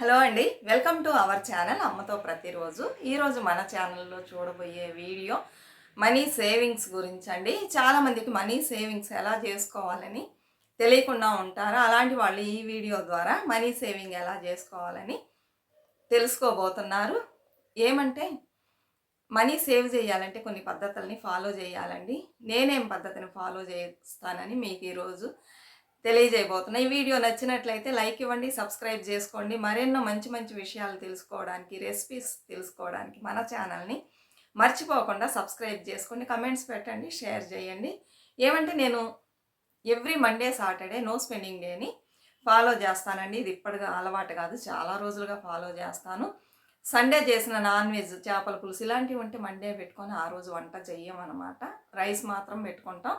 Hello అండి, welcome to our channel అమ్మతో ప్రతిరోజు. ఈరోజు మన ఛానల్లో చూడబోయే వీడియో మనీ సేవింగ్స్ గురించి అండి. చాలామందికి మనీ సేవింగ్స్ ఎలా చేసుకోవాలని తెలియకుండా ఉంటారు. అలాంటి వాళ్ళు ఈ వీడియో ద్వారా మనీ సేవింగ్ ఎలా చేసుకోవాలని తెలుసుకోబోతున్నారు. ఏమంటే మనీ సేవ్ చేయాలంటే కొన్ని పద్ధతుల్ని ఫాలో చేయాలండి. నేనేం పద్ధతిని ఫాలో చేస్తానని మీకు ఈరోజు తెలియజేయబోతున్నా. ఈ వీడియో నచ్చినట్లయితే లైక్ ఇవ్వండి, సబ్స్క్రైబ్ చేసుకోండి. మరెన్నో మంచి మంచి విషయాలు తెలుసుకోవడానికి, రెసిపీస్ తెలుసుకోవడానికి మన ఛానల్ని మర్చిపోకుండా సబ్స్క్రైబ్ చేసుకోండి. కమెంట్స్ పెట్టండి, షేర్ చేయండి. ఏమంటే నేను every Monday Saturday no spending డేని ఫాలో చేస్తానండి. ఇది ఇప్పటిగా అలవాటు కాదు, చాలా రోజులుగా ఫాలో చేస్తాను. సండే చేసిన నాన్ వెజ్, చేపల పులుసు ఇలాంటివి ఉంటే మండే పెట్టుకొని ఆ రోజు వంట చెయ్యమన్నమాట. రైస్ మాత్రం పెట్టుకుంటాం.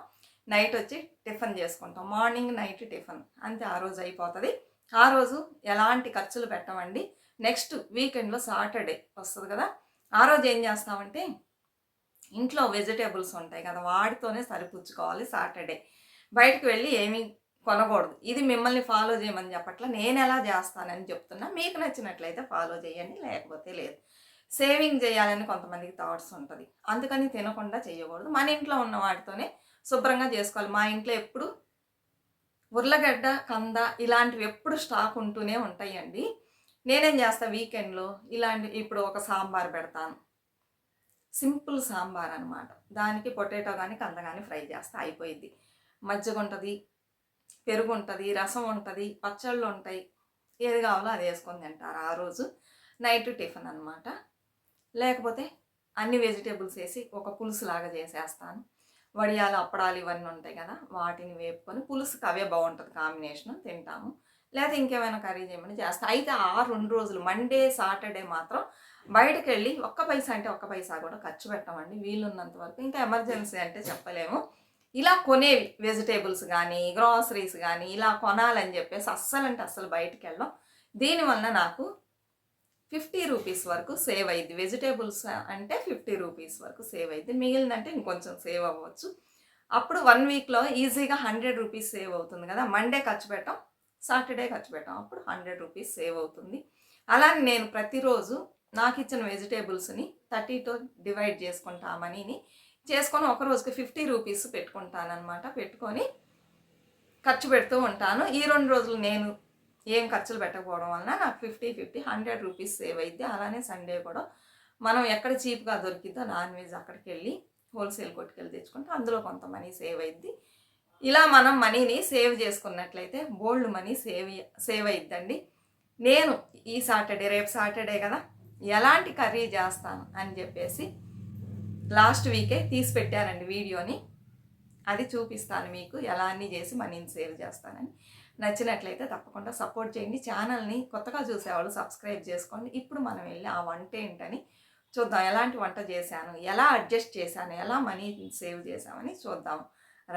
నైట్ వచ్చి టిఫిన్ చేసుకుంటాం. మార్నింగ్ నైట్ టిఫిన్ అంతే, ఆ రోజు అయిపోతుంది. ఆ రోజు ఎలాంటి ఖర్చులు పెట్టమండి. నెక్స్ట్ వీకెండ్లో సాటర్డే వస్తుంది కదా, ఆ రోజు ఏం చేస్తామంటే ఇంట్లో వెజిటేబుల్స్ ఉంటాయి కదా, వాటితోనే సరిపుచ్చుకోవాలి. సాటర్డే బయటకు వెళ్ళి ఏమీ కొనకూడదు. ఇది మిమ్మల్ని ఫాలో చేయమని చెప్పట్లా, నేను ఎలా చేస్తానని చెప్తున్నా. మీకు నచ్చినట్లయితే ఫాలో చేయండి, లేకపోతే లేదు. సేవింగ్ చేయాలని కొంతమందికి థాట్స్ ఉంటుంది, అందుకని తినకుండా చేయకూడదు. మన ఇంట్లో ఉన్న వాటితోనే శుభ్రంగా చేసుకోవాలి. మా ఇంట్లో ఎప్పుడు ఉర్లగడ్డ, కంద ఇలాంటివి ఎప్పుడు స్టాక్ ఉంటూనే ఉంటాయండి. నేనేం చేస్తాను, వీకెండ్లో ఇలాంటి ఇప్పుడు ఒక సాంబార్ పెడతాను, సింపుల్ సాంబార్ అనమాట. దానికి పొటాటో కానీ కంద కానీ ఫ్రై చేస్తా, అయిపోయింది. మజ్జిగ ఉంటుంది, పెరుగు ఉంటుంది, రసం ఉంటుంది, పచ్చళ్ళు ఉంటాయి. ఏది కావాలో అది వేసుకొని తింటారు ఆ రోజు. నైట్ టిఫిన్ అనమాట. లేకపోతే అన్ని వెజిటేబుల్స్ వేసి ఒక పులుసు లాగా చేసేస్తాను. వడియాలు, అప్పడాలు ఇవన్నీ ఉంటాయి కదా, వాటిని వేపుకొని పులుసుకి అవే బాగుంటుంది కాంబినేషన్, తింటాము. లేదా ఇంకేమైనా కర్రీ చేయమని చేస్తా. అయితే ఆ 2 రోజులు మండే సాటర్డే మాత్రం బయటకు వెళ్ళి ఒక్క పైసా అంటే ఒక్క పైసా కూడా ఖర్చు పెట్టామండి, వీలున్నంత వరకు. ఇంకా ఎమర్జెన్సీ అంటే చెప్పలేము. ఇలా కొనేవి వెజిటేబుల్స్ కానీ గ్రాసరీస్ కానీ ఇలా కొనాలని చెప్పేసి అస్సలంటే అస్సలు బయటకు వెళ్ళాం. దీనివల్ల నాకు 50 రూపీస్ వరకు సేవ్ అయ్యింది. వెజిటేబుల్స్ అంటే 50 రూపీస్ వరకు సేవ్ అయ్యింది. మిగిలిందంటే ఇంకొంచెం సేవ్ అవ్వచ్చు. అప్పుడు 1 వీక్లో ఈజీగా 100 రూపీస్ సేవ్ అవుతుంది కదా. మండే ఖర్చు పెట్టాం, సాటర్డే ఖర్చు పెట్టాం, అప్పుడు 100 రూపీస్ సేవ్ అవుతుంది. అలానే నేను ప్రతిరోజు నాకు ఇచ్చిన వెజిటేబుల్స్ని 30తో డివైడ్ చేసుకుంటా, మనీని చేసుకొని ఒక రోజుకి 50 రూపీస్ పెట్టుకుంటానమాట. పెట్టుకొని ఖర్చు పెడుతూ ఉంటాను. ఈ 2 రోజులు నేను ఏం ఖర్చులు పెట్టకపోవడం వలన నాకు 100 రూపీస్ సేవ్ అయింది. అలానే సండే కూడా మనం ఎక్కడ చీప్గా దొరికిద్దో నాన్ వెజ్ అక్కడికి వెళ్ళి హోల్సేల్ కొట్టుకెళ్ళి తెచ్చుకుంటే అందులో కొంత మనీ సేవ్ అయింది. ఇలా మనం మనీని సేవ్ చేసుకున్నట్లయితే బోల్డ్ మనీ సేవ్ అయిద్దండి. నేను ఈ సాటర్డే, రేపు సాటర్డే కదా, ఎలాంటి కర్రీ చేస్తాను అని చెప్పేసి లాస్ట్ వీకే తీసి పెట్టానండి వీడియోని. అది చూపిస్తాను మీకు, ఎలా అన్నీ చేసి మనీని సేవ్ చేస్తానని. నచ్చినట్లయితే తప్పకుండా సపోర్ట్ చేయండి. ఛానల్ని కొత్తగా చూసేవాళ్ళు సబ్స్క్రైబ్ చేసుకోండి. ఇప్పుడు మనం వెళ్ళి ఆ వంట ఏంటని చూద్దాం. ఎలాంటి వంట చేశాను, ఎలా అడ్జస్ట్ చేశాను, ఎలా మనీ సేవ్ చేశామని చూద్దాం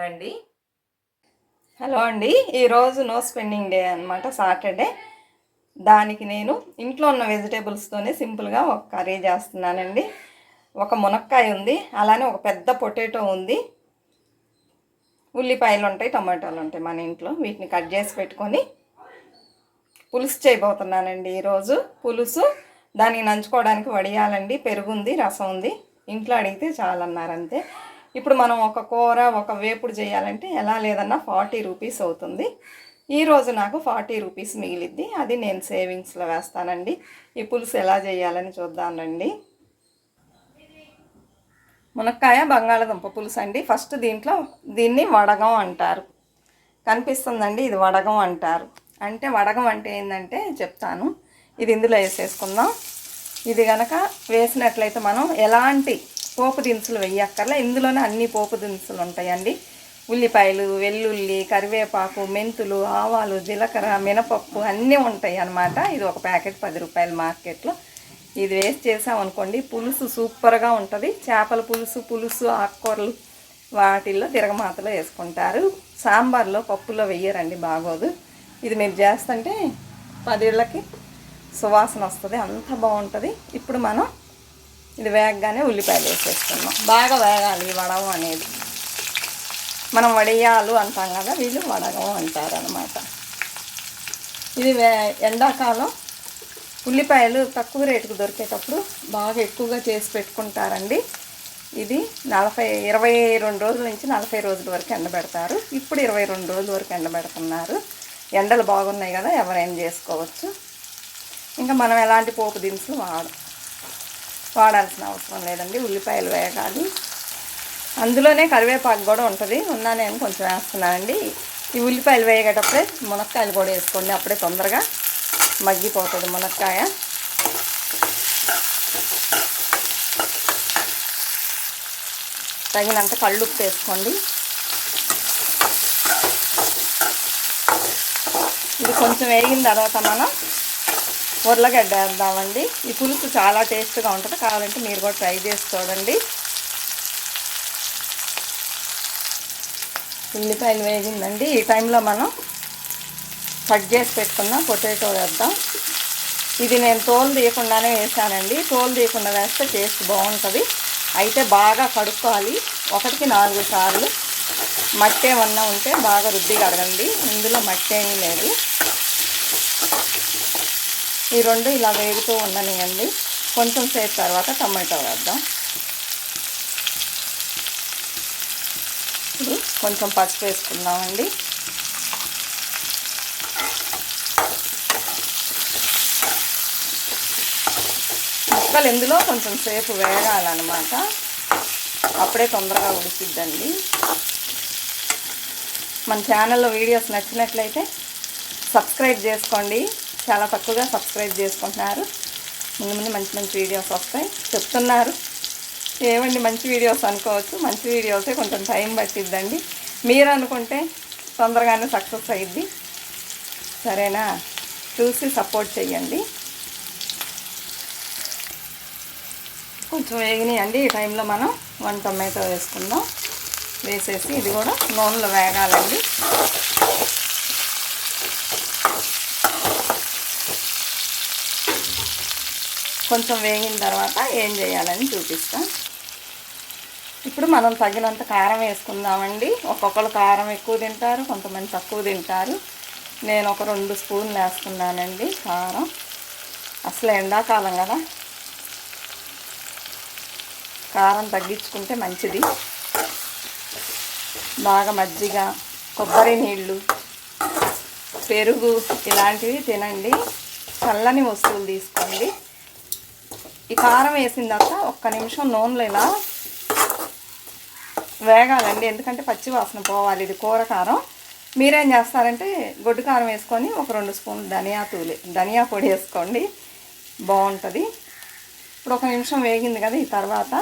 రండి. హలో అండి, ఈరోజు నో స్పెండింగ్ డే అనమాట, సాటర్డే. దానికి నేను ఇంట్లో ఉన్న వెజిటేబుల్స్తోనే సింపుల్గా ఒక కర్రీ చేస్తున్నానండి. ఒక మునక్కాయ ఉంది, అలానే ఒక పెద్ద పొటాటో ఉంది, ఉల్లిపాయలు ఉంటాయి, టమాటాలు ఉంటాయి మన ఇంట్లో. వీటిని కట్ చేసి పెట్టుకొని పులుసు చేయబోతున్నానండి ఈరోజు. పులుసు, దానికి నంచుకోవడానికి వడియాలండి, పెరుగు ఉంది, రసం ఉంది. ఇంట్లో అడిగితే చాలన్నారు అంతే. ఇప్పుడు మనం ఒక కూర, ఒక వేపుడు చేయాలంటే ఎలా లేదన్నా 40 రూపీస్ అవుతుంది. ఈరోజు నాకు 40 రూపీస్ మిగిలిద్ది, అది నేను సేవింగ్స్లో వేస్తానండి. ఈ పులుసు ఎలా చేయాలని చూద్దానండి. మునక్కాయ బంగాళదుంప పులుసు అండి. ఫస్ట్ దీన్ని వడగం అంటారు, కనిపిస్తుందండి, ఇది వడగం అంటారు. అంటే వడగం అంటే ఏంటంటే చెప్తాను. ఇది ఇందులో వేసేసుకుందాం. ఇది కనుక వేసినట్లయితే మనం ఎలాంటి పోపు దినుసులు వేయక్కర్లే, ఇందులోనే అన్ని పోపు దినుసులు ఉంటాయండి. ఉల్లిపాయలు, వెల్లుల్లి, కరివేపాకు, మెంతులు, ఆవాలు, జీలకర్ర, మినపప్పు అన్నీ ఉంటాయి అన్నమాట. ఇది ఒక ప్యాకెట్ 10 రూపాయలు మార్కెట్లో. ఇది వేస్ట్ చేసామనుకోండి, పులుసు సూపర్గా ఉంటుంది. చేపల పులుసు, ఆకుకూరలు వాటిల్లో తిరగమాతలో వేసుకుంటారు. సాంబార్లో, పప్పులో వెయ్యరండి, బాగోదు. ఇది మీరు చేస్తుంటే 10 ఏళ్ళకి సువాసన వస్తుంది, అంత బాగుంటుంది. ఇప్పుడు మనం ఇది వేగగానే ఉల్లిపాయలు వేసేసుకున్నాం. బాగా వేగాలి ఈ వడగం అనేది. మనం వడియాలు అంటాం కదా, వీళ్ళు వడగం అంటారు అనమాట. ఇది ఎండాకాలం ఉల్లిపాయలు తక్కువ రేటుకు దొరికేటప్పుడు బాగా ఎక్కువగా చేసి పెట్టుకుంటారండి. ఇది 22 రోజుల నుంచి 40 రోజుల వరకు ఎండబెడతారు. ఇప్పుడు 22 రోజుల వరకు ఎండబెడుతున్నారు. ఎండలు బాగున్నాయి కదా, ఎవరైనా చేసుకోవచ్చు. ఇంకా మనం ఎలాంటి పోపు దినుసులు వాడాల్సిన అవసరం లేదండి. ఉల్లిపాయలు వేగాలి, అందులోనే కరివేపాకు కూడా ఉంటుంది. నేను కొంచెం వేస్తున్నానండి. ఈ ఉల్లిపాయలు వేగేటప్పుడే మునక్కాయలు కూడా వేసుకోండి, అప్పుడే తొందరగా మగ్గిపోతుంది మునక్కాయ. తగినంత కళ్ళుప్పు వేసుకోండి. ఇది కొంచెం వేగిన తర్వాత మనం ఉర్లగడ్డ వేద్దామండి. ఈ పులుసు చాలా టేస్ట్గా ఉంటుంది, కావాలంటే మీరు కూడా ట్రై చేసి చూడండి. ఉల్లిపాయలు వేగిందండి. ఈ టైంలో మనం కట్ చేసి పెట్టుకున్న పొటాటో వేద్దాం. ఇది నేను తోలు తీయకుండానే వేసానండి. తోలు తీయకుండా వేస్తే టేస్ట్ బాగుంటుంది. అయితే బాగా కడుక్కోవాలి, 1కి 4 సార్లు. మట్టి ఏమన్నా ఉంటే బాగా రుద్ది కడగండి. ఇందులో మట్టి ఏమీ లేదు. ఈ రెండు ఇలా వేగుతూ ఉండనియండి. కొంచెం సేపు తర్వాత టమాటో వేద్దాం. ఇప్పుడు కొంచెం పసుపు వేసుకుందామండి. ముక్కలు ఇందులో కొంచెం సేపు వేగాలన్నమాట, అప్పుడే తొందరగా ఉడికిద్దండి. మన ఛానల్లో వీడియోస్ నచ్చినట్లయితే సబ్స్క్రైబ్ చేసుకోండి. చాలా తక్కువగా సబ్స్క్రైబ్ చేసుకుంటున్నారు. ముందు మంచి మంచి వీడియోస్ వస్తాయి చెప్తున్నారు. ఏమండి మంచి వీడియోస్ అనుకోవచ్చు, మంచి వీడియోసే కొంచెం టైం పట్టిద్దండి. మీరు అనుకుంటే తొందరగానే సక్సెస్ అయ్యిద్ది. సరేనా, చూసి సపోర్ట్ చేయండి. కొంచెం వేగినాయండి. ఈ టైంలో మనం 1 టమాటో వేసుకుందాం. వేసేసి ఇది కూడా నూనెలో వేగాలండి. కొంచెం వేగిన తర్వాత ఏం చేయాలని చూపిస్తాం. ఇప్పుడు మనం తగినంత కారం వేసుకుందామండి. ఒక్కొక్కరు కారం ఎక్కువ తింటారు, కొంతమంది తక్కువ తింటారు. నేను ఒక 2 స్పూన్లు వేస్తున్నానండి కారం. అసలు ఎండాకాలం కదా, కారం తగ్గించుకుంటే మంచిది. బాగా మజ్జిగ, కొబ్బరి నీళ్ళు, పెరుగు ఇలాంటివి తినండి. చల్లని వస్తువులు తీసుకోండి. ఈ కారం వేసిన తర్వాత 1 నిమిషం నూనెలో ఇలా వేగాలండి, ఎందుకంటే పచ్చి వాసన పోవాలి. ఇది కూర కారం. మీరేం చేస్తారంటే గొడ్డు కారం వేసుకొని ఒక 2 స్పూన్లు ధనియా పొడి వేసుకోండి, బాగుంటుంది. ఇప్పుడు 1 నిమిషం వేగింది కదా, ఈ తర్వాత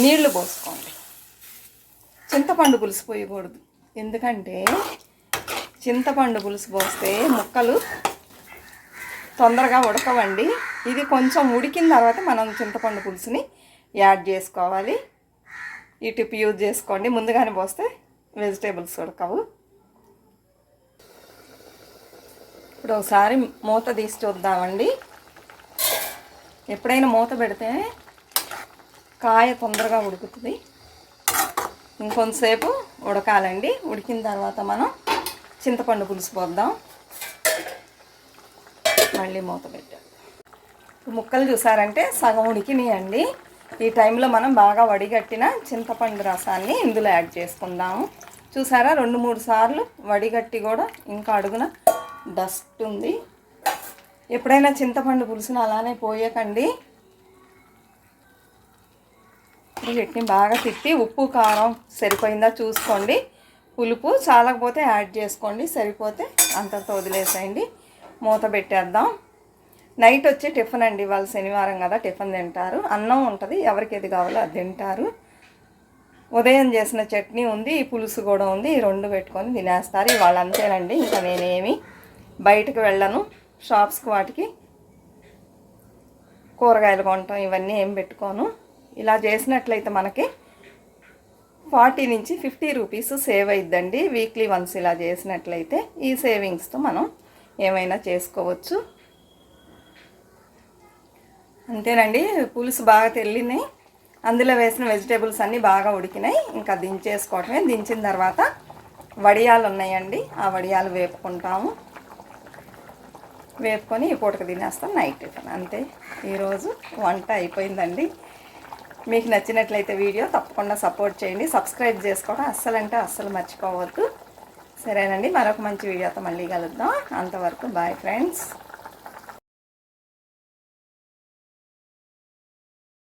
నీళ్లు పోసుకోండి. చింతపండు పులుసు పోయకూడదు, ఎందుకంటే చింతపండు పులుసు పోస్తే ముక్కలు తొందరగా ఉడకవండి. ఇది కొంచెం ఉడికిన తర్వాత మనం చింతపండు పులుసుని యాడ్ చేసుకోవాలి. ఈ టిప్ యూజ్ చేసుకోండి. ముందుగానే పోస్తే వెజిటేబుల్స్ ఉడకవు. ఇప్పుడు ఒకసారి మూత తీసి చూద్దామండి. ఎప్పుడైనా మూత పెడితే కాయ తొందరగా ఉడుకుతుంది. ఇంకొంతసేపు ఉడకాలండి. ఉడికిన తర్వాత మనం చింతపండు పులుసు పోద్దాం. మళ్ళీ మూత పెట్టాం. ముక్కలు చూసారంటే సగం ఉడికినాయండి. ఈ టైంలో మనం బాగా వడిగట్టిన చింతపండు రసాన్ని ఇందులో యాడ్ చేసుకుందాము. చూసారా, 2-3 సార్లు వడిగట్టి కూడా ఇంకా అడుగున డస్ట్ ఉంది. ఎప్పుడైనా చింతపండు పులుసును అలానే పోయకండి. వీటిని బాగా తిప్పి ఉప్పు కారం సరిపోయిందా చూసుకోండి. పులుపు చాలకపోతే యాడ్ చేసుకోండి, సరిపోతే అంతతో వదిలేసేయండి. మూత పెట్టేద్దాం. నైట్ వచ్చి టిఫిన్ అండి. ఇవాళ శనివారం కదా, టిఫిన్ తింటారు. అన్నం ఉంటుంది, ఎవరికి ఏది కావాలో అది తింటారు. ఉదయం చేసిన చట్నీ ఉంది, ఈ పులుసు కూడా ఉంది. ఈ 2 పెట్టుకొని తినేస్తారు. ఇవాళ అంతేనండి. ఇంకా నేనేమి బయటకు వెళ్ళను, షాప్స్కి వాటికి కూరగాయలు కొనటం ఇవన్నీ ఏం పెట్టుకోను. ఇలా చేసినట్లయితే మనకి 40 నుంచి 50 రూపీస్ సేవ్ అయిద్దండి. వీక్లీ వన్స్ ఇలా చేసినట్లయితే ఈ సేవింగ్స్తో మనం ఏమైనా చేసుకోవచ్చు. అంతేనండి. పులుసు బాగా తెల్లినాయి, అందులో వేసిన వెజిటేబుల్స్ అన్నీ బాగా ఉడికినాయి. ఇంకా దించేసుకోవటమే. దించిన తర్వాత వడియాలు ఉన్నాయండి, ఆ వడియాలు వేపుకుంటాము. వేపుకొని ఈ పూటకు తినేస్తాం నైట్ టిఫిన్. అంతే, ఈరోజు వంట అయిపోయిందండి. మీకు నచ్చినట్లయితే వీడియో తప్పకుండా సపోర్ట్ చేయండి. సబ్స్క్రైబ్ చేసుకోవడం అస్సలు మర్చిపోవద్దు. సరేనండి, మరొక మంచి వీడియోతో మళ్ళీ కలుద్దాం. అంతవరకు బాయ్ ఫ్రెండ్స్.